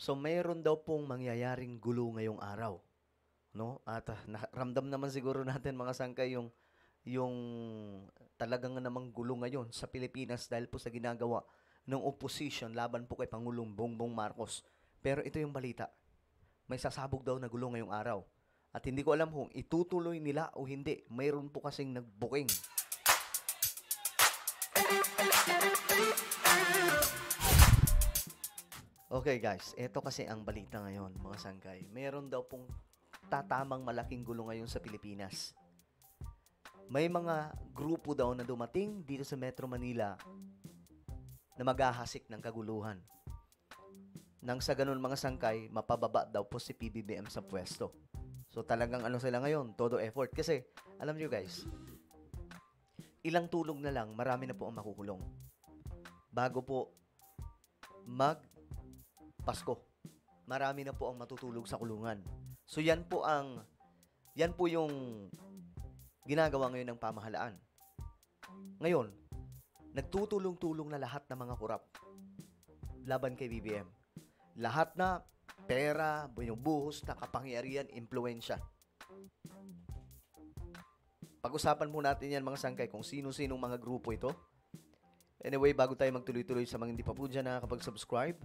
So mayroon daw pong mangyayaring gulo ngayong araw, no? At ramdam naman siguro natin mga sangkay yung talagang namang gulo ngayon sa Pilipinas dahil po sa ginagawa ng opposition laban po kay Pangulong Bongbong Marcos. Pero ito yung balita. May sasabog daw na gulo ngayong araw. At hindi ko alam kung itutuloy nila o hindi. Mayroon po kasing nagbuking. Okay guys, ito kasi ang balita ngayon mga sangkay. Mayroon daw pong tatamang malaking gulo ngayon sa Pilipinas. May mga grupo daw na dumating dito sa Metro Manila na maghahasik ng kaguluhan. Nang sa ganun mga sangkay, mapababa daw po si PBBM sa pwesto. So talagang ano sila ngayon, todo effort. Kasi alam nyo guys, ilang tulog na lang, marami na po ang makukulong. Bago po Pasko, marami na po ang matutulog sa kulungan. So yan po yung ginagawa ngayon ng pamahalaan. Ngayon, nagtutulong-tulong na lahat ng mga kurap laban kay BBM. Lahat na pera, binubuhos na kapangyarihan, impluensya. Pag-usapan po natin yan mga sangkay kung sino-sinong mga grupo ito. Anyway, bago tayo magtuloy-tuloy sa mga hindi pa po dyan nakakapag-subscribe,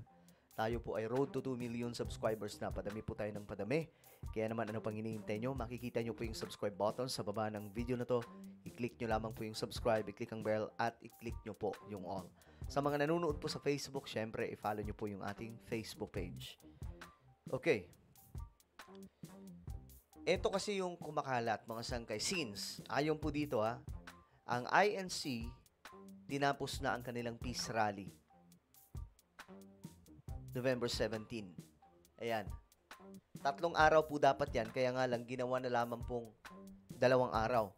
tayo po ay road to 2 million subscribers na. Padami po tayo ng padami. Kaya naman ano pang hinihintay nyo, makikita nyo po yung subscribe button sa baba ng video na to. I-click nyo lamang po yung subscribe, i-click ang bell, at i-click nyo po yung all. Sa mga nanonood po sa Facebook, syempre, i-follow nyo po yung ating Facebook page. Okay. Ito kasi yung kumakalat, mga sangkay. Since, ayon po dito ang INC, tinapos na ang kanilang peace rally. November 17. Ayan. 3 araw po dapat yan, kaya nga lang ginawa na lamang pong 2 araw.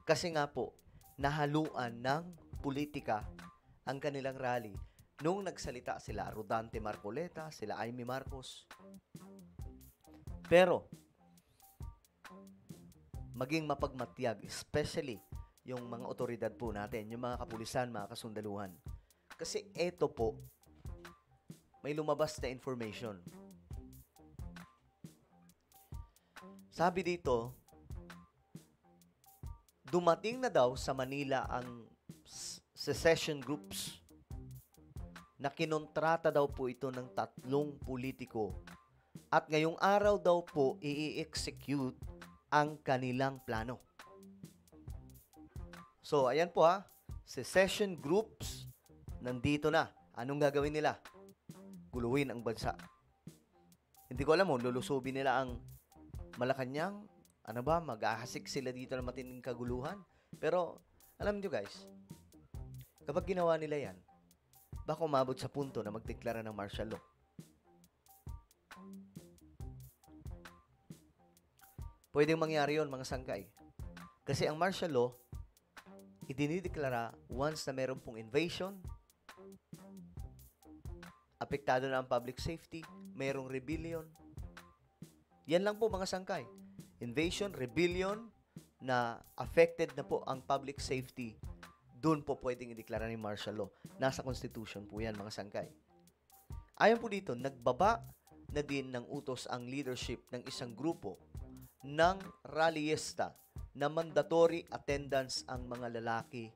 Kasi nga po, nahaluan ng politika ang kanilang rally. Nung nagsalita sila, Rodante Marcoleta, sila Amy Marcos. Pero, maging mapagmatyag, especially yung mga otoridad po natin, yung mga kapulisan, mga kasundaluhan. Kasi eto po, may lumabas na information. Sabi dito, dumating na daw sa Manila ang secession groups na kinontrata daw po ito ng 3 politiko at ngayong araw daw po i-execute ang kanilang plano. So, ayan po secession groups nandito na. Anong gagawin nila? Guluhin ang bansa. Hindi ko alam lulusubin nila ang Malacanang. Ano ba? Mag-ahasik sila dito ng matinding kaguluhan. Pero, alam nyo guys, kapag ginawa nila yan, baka umabot sa punto na magdeklara ng martial law. Pwedeng mangyari yon mga sangkay. Kasi ang martial law, idinideklara once na meron pong invasion, apektado na ang public safety, mayroong rebellion. Yan lang po mga sangkay. Invasion, rebellion, na affected na po ang public safety, doon po pwedeng ideklara ni martial law. Nasa Constitution po yan mga sangkay. Ayon po dito, nagbaba na din ng utos ang leadership ng isang grupo ng rallyista na mandatory attendance ang mga lalaki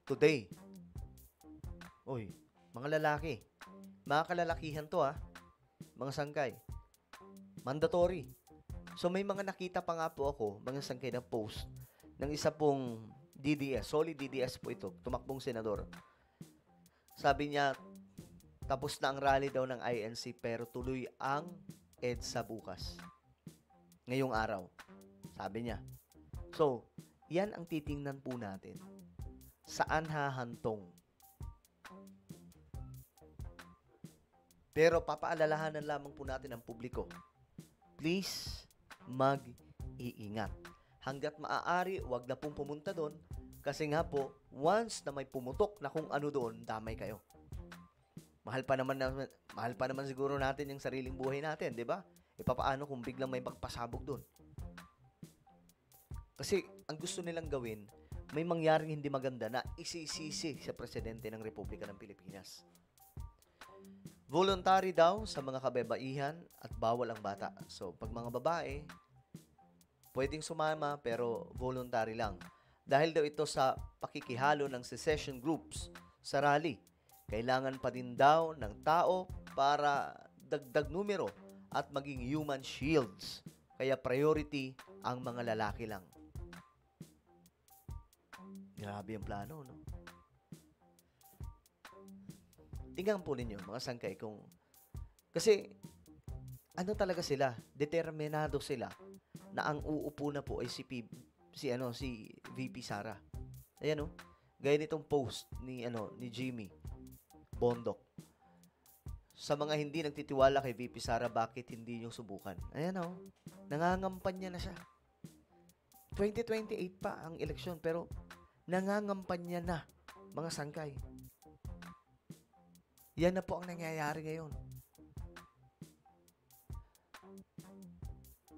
today. Oy, mga lalaki. Mga kalalakihan to mga sangkay. Mandatory. So may mga nakita pa nga po ako, mga sangkay na post ng isa pong DDS, solid DDS po ito, tumakbong senador. Sabi niya, tapos na ang rally daw ng INC pero tuloy ang EDSA bukas. Ngayong araw. Sabi niya. So, yan ang titingnan po natin. Saan hahantong? Pero papaalalahanan lamang po natin ang publiko. Please, mag-iingat. Hanggat maaari, wag na pong pumunta doon. Kasi nga po, once na may pumutok na kung ano doon, damay kayo. Mahal pa naman siguro natin yung sariling buhay natin, di ba? E papaano kung biglang may magpasabog doon? Kasi ang gusto nilang gawin, may mangyaring hindi maganda na isisisi sa presidente ng Republika ng Pilipinas. Voluntary daw sa mga kababaihan at bawal ang bata. So, pag mga babae, pwedeng sumama pero voluntary lang. Dahil daw ito sa pakikihalo ng secession groups sa rally. Kailangan pa din daw ng tao para dagdag numero at maging human shields. Kaya priority ang mga lalaki lang. Grabe yung plano, no? Tingnan po ninyo, mga sangkay, kung... Kasi, ano talaga sila? Determinado sila na ang uupo na po ay si VP Sara. Ayan, no? Gaya nitong post ni Jimmy Bondok. Sa mga hindi nagtitiwala kay VP Sara, bakit hindi nyo subukan? Ayan, no? Nangangampanya na siya. 2028 pa ang eleksyon, pero nangangampanya na, mga sangkay. Yan na po ang nangyayari ngayon.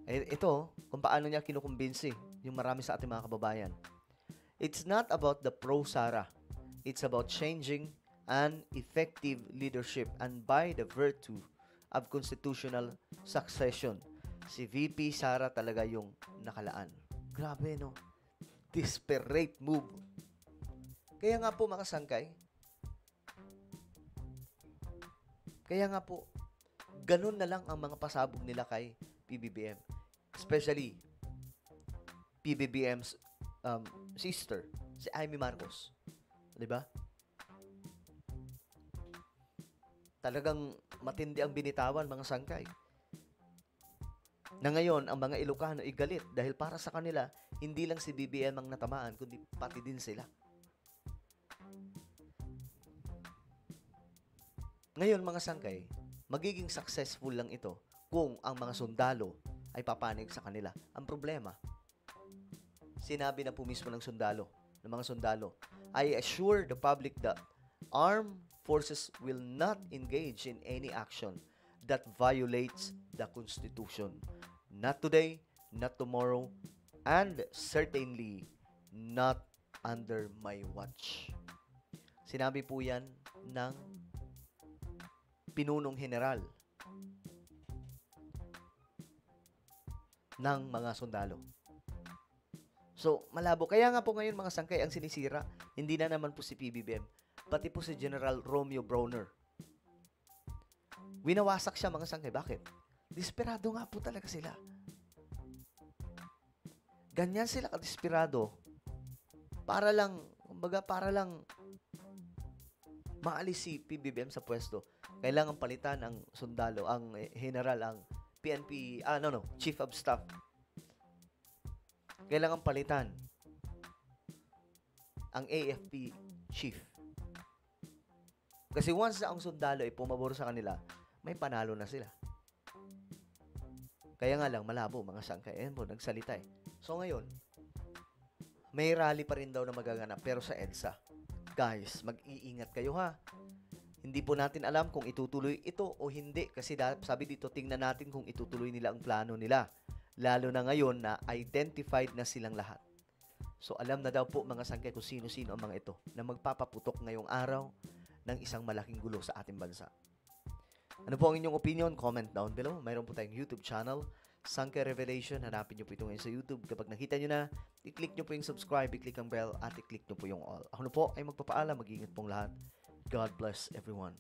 Ito, kung paano niya kinukumbinsi yung marami sa ating mga kababayan. It's not about the pro-Sara. It's about changing an effective leadership and by the virtue of constitutional succession. Si VP Sara talaga yung nakalaan. Grabe, no? Desperate move. Kaya nga po, mga sangkay, ganun na lang ang mga pasabog nila kay PBBM. Especially, PBBM's sister, si Amy Marcos. Diba? Talagang matindi ang binitawan, mga sangkay. Na ngayon, ang mga Ilocano ay galit dahil para sa kanila, hindi lang si BBM ang natamaan, kundi pati din sila. Ngayon, mga sangkay, magiging successful lang ito kung ang mga sundalo ay papanig sa kanila. Ang problema, sinabi na po mismo ng mga sundalo, I assure the public that armed forces will not engage in any action that violates the Constitution. Not today, not tomorrow, and certainly not under my watch. Sinabi po yan ng pinunong general ng mga sundalo. So, malabo. Kaya nga po ngayon, mga sangkay, ang sinisira, hindi na naman po si PBBM, pati po si General Romeo Brawner. Winawasak siya, mga sangkay. Bakit? Desperado nga po talaga sila. Ganyan sila kadesperado para lang maalis si PBBM sa pwesto. Kailangan palitan ang sundalo, ang general, ang PNP, Chief of Staff. Kailangan palitan ang AFP Chief. Kasi once na ang sundalo ay pumabor sa kanila, may panalo na sila. Kaya nga lang, malabo, mga sangkay. Ayan po, nagsalita eh. So ngayon, may rally pa rin daw na magaganap, pero sa EDSA. Guys, mag-iingat kayo ha. Hindi po natin alam kung itutuloy ito o hindi. Kasi sabi dito, tingnan natin kung itutuloy nila ang plano nila. Lalo na ngayon na identified na silang lahat. So alam na daw po, mga sangkay, kung sino-sino ang mga ito na magpapaputok ngayong araw ng isang malaking gulo sa ating bansa. Ano po ang inyong opinion? Comment down below. Mayroon po tayong YouTube channel, Sangkay Revelation. Hanapin nyo po ito ngayon sa YouTube. Kapag nakita nyo na, i-click nyo po yung subscribe, i-click ang bell, at i-click nyo po yung all. Ako na po ay magpapaalam. Mag-iingat pong lahat. God bless everyone.